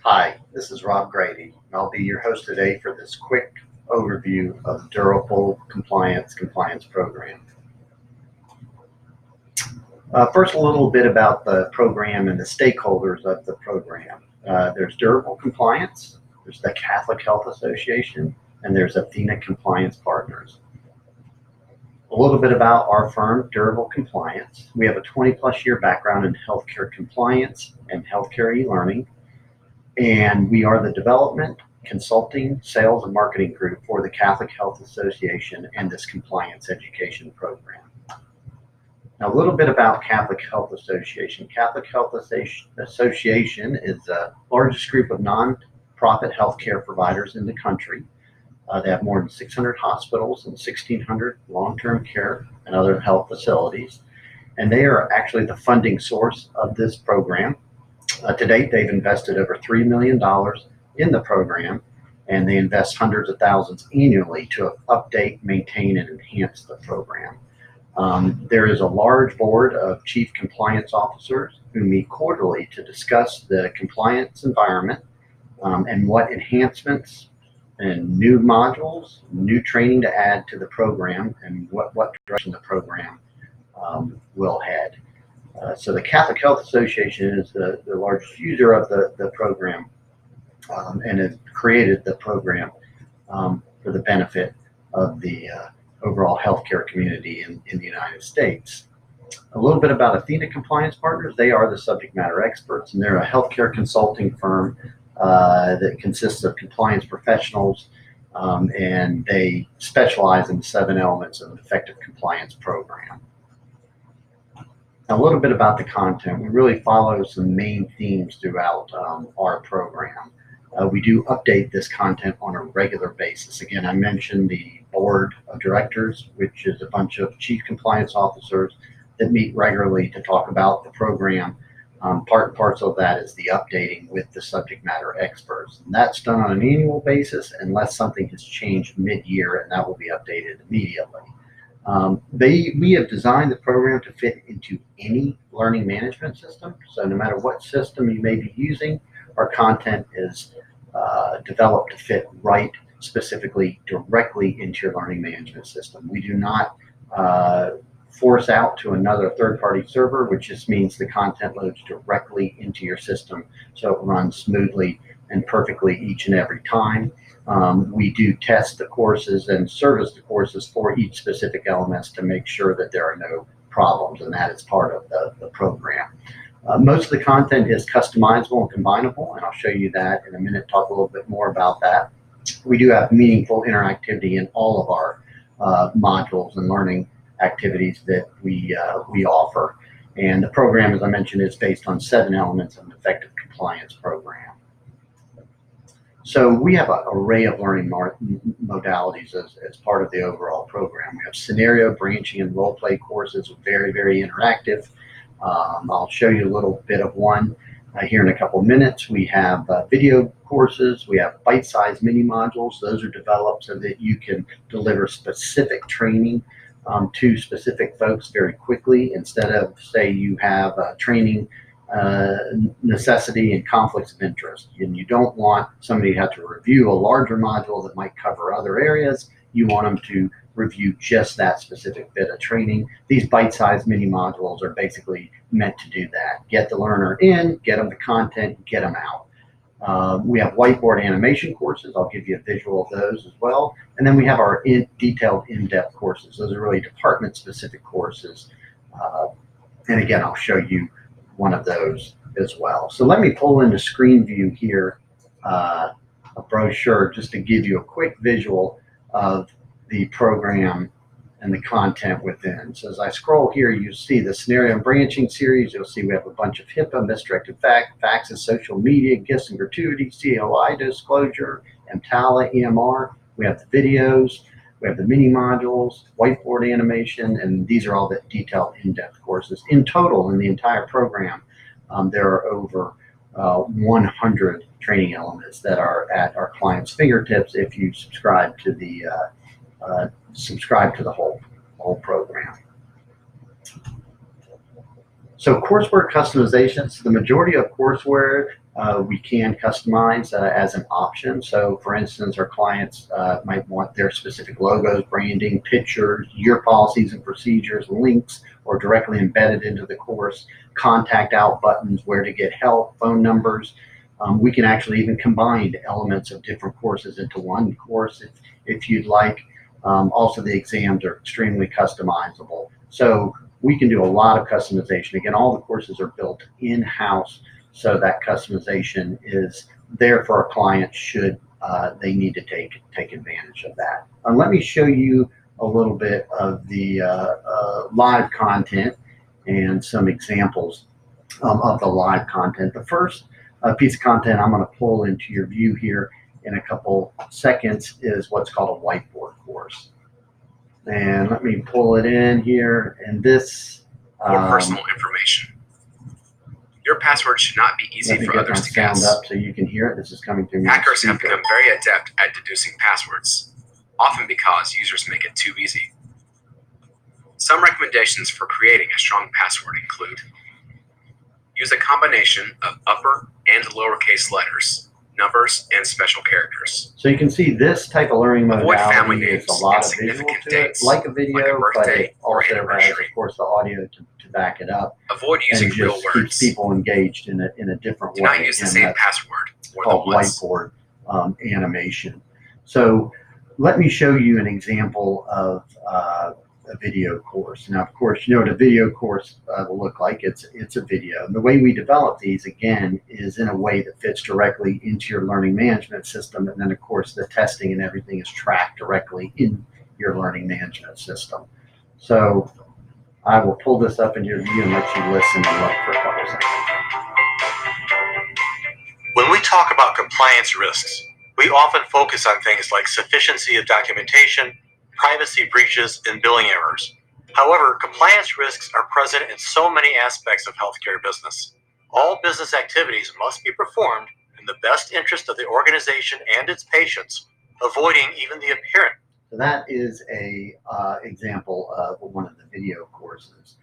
Hi, this is Rob Grady, and I'll be your host today for this quick overview of Durable Compliance Program. First, a little bit about the program and the stakeholders of the program. There's Durable Compliance, there's the Catholic Health Association, and there's Athena Compliance Partners. A little bit about our firm, Durable Compliance. We have a 20-plus year background in healthcare compliance and healthcare e-learning, and we are the development, consulting, sales, and marketing group for the Catholic Health Association and this compliance education program. Now, a little bit about Catholic Health Association. Catholic Health Association is the largest group of nonprofit healthcare providers in the country. They have more than 600 hospitals and 1,600 long-term care and other health facilities, and they are actually the funding source of this program. To date, they've invested over $3 million in the program, and they invest hundreds of thousands annually to update, maintain, and enhance the program. There is a large board of chief compliance officers who meet quarterly to discuss the compliance environment and what enhancements and new modules, new training to add to the program, and what direction the program will head. So the Catholic Health Association is the largest user of the program and has created the program for the benefit of the overall healthcare community in the United States. A little bit about Athena Compliance Partners. They are the subject matter experts, and they're a healthcare consulting firm that consists of compliance professionals, and they specialize in 7 elements of an effective compliance program. Now, a little bit about the content. We really follow some main themes throughout our program. We do update this content on a regular basis. Again, I mentioned the board of directors, which is a bunch of chief compliance officers that meet regularly to talk about the program. Part and parcel of that is the updating with the subject matter experts. And that's done on an annual basis unless something has changed mid-year, and that will be updated immediately. We have designed the program to fit into any learning management system. So no matter what system you may be using, our content is developed to fit right specifically directly into your learning management system. We do not force out to another third-party server, which just means the content loads directly into your system so it runs smoothly and perfectly each and every time. We do test the courses and service the courses for each specific elements to make sure that there are no problems, and that is part of the program. Most of the content is customizable and combinable, and I'll show you that in a minute, talk a little bit more about that. We do have meaningful interactivity in all of our modules and learning activities that we offer. And the program, as I mentioned, is based on 7 elements of an effective compliance program. So we have an array of learning modalities as part of the overall program. We have scenario, branching, and role play courses, very, very interactive. I'll show you a little bit of one here in a couple minutes. We have video courses. We have bite-sized mini modules. Those are developed so that you can deliver specific training to specific folks very quickly, instead of, say, you have training necessity and conflicts of interest, and you don't want somebody to have to review a larger module that might cover other areas. You want them to review just that specific bit of training. These bite-sized mini modules are basically meant to do that. Get the learner in, get them the content, get them out. We have whiteboard animation courses. I'll give you a visual of those as well. And then we have our detailed in-depth courses. Those are really department-specific courses. And again, I'll show you one of those as well. So let me pull into screen view here a brochure just to give you a quick visual of the program and the content within. So as I scroll here, you see the scenario and branching series. You'll see we have a bunch of HIPAA, misdirected faxes, social media, gifts and gratuities, COI disclosure, EMTALA, EMR. We have the videos, we have the mini modules, whiteboard animation, and these are all the detailed in-depth courses. In total, in the entire program, there are over 100 training elements that are at our clients' fingertips if you subscribe to the whole program. So courseware customizations, the majority of courseware we can customize as an option. So for instance, our clients might want their specific logos, branding, pictures, year policies and procedures, links, or directly embedded into the course, contact out buttons, where to get help, phone numbers. We can actually even combine elements of different courses into one course if you'd like. Also, the exams are extremely customizable. So we can do a lot of customization. Again, all the courses are built in-house, so that customization is there for our clients should they need to take advantage of that. Let me show you a little bit of the live content and some examples of the live content. The first piece of content I'm going to pull into your view here in a couple seconds is what's called a whiteboard course. And let me pull it in here. And this or personal information. Your password should not be easy for others to guess. Up so you can hear it. This is coming through. Hackers have become very adept at deducing passwords, often because users make it too easy. Some recommendations for creating a strong password include: use a combination of upper and lowercase letters, numbers, and special characters. So you can see this type of learning modality is a lot of visual to it, like a video, like a birthday, but it also has, of course, the audio to back it up. Avoid using real words. Keeps people engaged in a different way. Do not use the same password or called whiteboard animation. So let me show you an example of a video course. Now, of course, you know what a video course will look like. It's a video. And the way we develop these, again, is in a way that fits directly into your learning management system. And then, of course, the testing and everything is tracked directly in your learning management system. So I will pull this up in your view and let you listen and look for a couple seconds. When we talk about compliance risks, we often focus on things like sufficiency of documentation, privacy breaches, and billing errors. However, compliance risks are present in so many aspects of healthcare business. All business activities must be performed in the best interest of the organization and its patients, avoiding even the appearance. So that is a example of one of the video courses.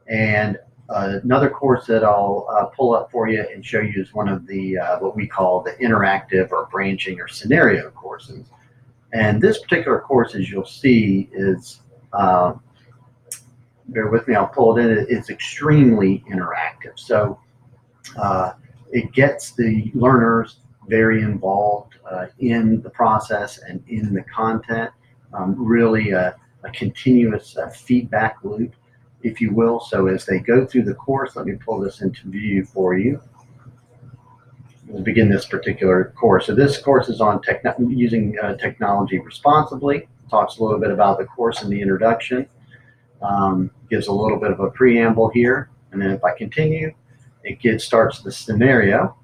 And another course that I'll pull up for you and show you is one of the what we call the interactive or branching or scenario courses. And this particular course, as you'll see, is, bear with me, I'll pull it in, it's extremely interactive. So it gets the learners very involved in the process and in the content, really a continuous feedback loop, if you will. So as they go through the course, let me pull this into view for you. We'll begin this particular course. So this course is on using technology responsibly. Talks a little bit about the course in the introduction. Gives a little bit of a preamble here. And then if I continue, it starts the scenario.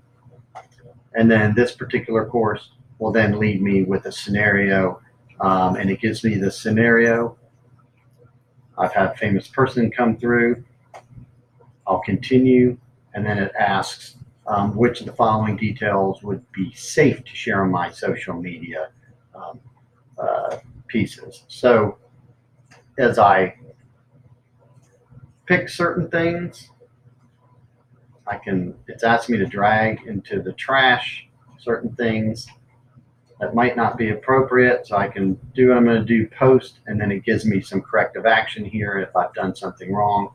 And then this particular course will then lead me with a scenario. And it gives me the scenario. I've had a famous person come through. I'll continue. And then it asks, which of the following details would be safe to share on my social media pieces. So as I pick certain things, it's asking me to drag into the trash certain things that might not be appropriate. So I can do what I'm going to do, post, and then it gives me some corrective action here if I've done something wrong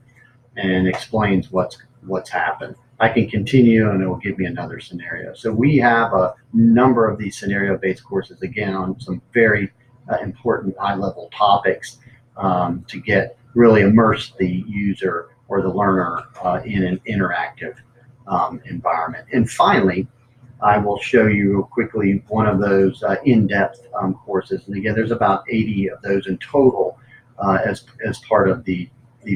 and explains what's happened. I can continue and it will give me another scenario. So we have a number of these scenario-based courses, again, on some very important high-level topics to really immerse the user or the learner in an interactive environment. And finally, I will show you quickly one of those in-depth courses. And again, there's about 80 of those in total as part of the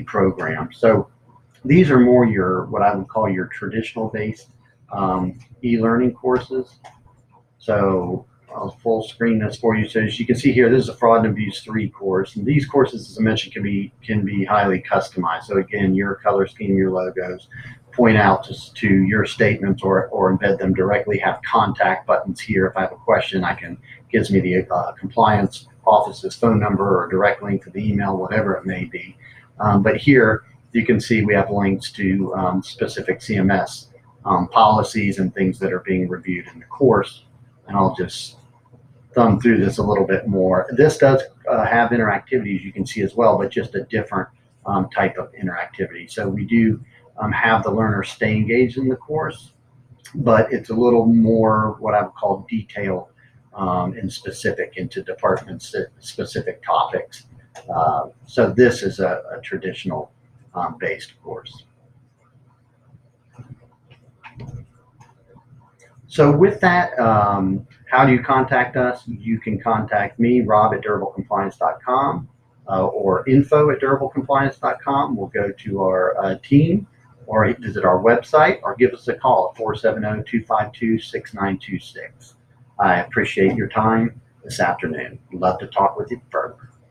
program. So these are more what I would call your traditional based e-learning courses. So I'll full screen this for you. So as you can see here, this is a Fraud and Abuse 3 course. And these courses, as I mentioned, can be highly customized. So again, your color scheme, your logos, point out to your statements or embed them directly, have contact buttons here. If I have a question, gives me the compliance office's phone number or direct link to the email, whatever it may be. But here, you can see we have links to specific CMS policies and things that are being reviewed in the course. And I'll just thumb through this a little bit more. This does have interactivities you can see as well, but just a different type of interactivity. So we do have the learners stay engaged in the course, but it's a little more what I would call detailed and specific into department specific topics. So this is a traditional based course. So with that, how do you contact us? You can contact me, Rob, at durablecompliance.com or info@durablecompliance.com. We'll go to our team or visit our website or give us a call at 470-252-6926. I appreciate your time this afternoon. Love to talk with you further.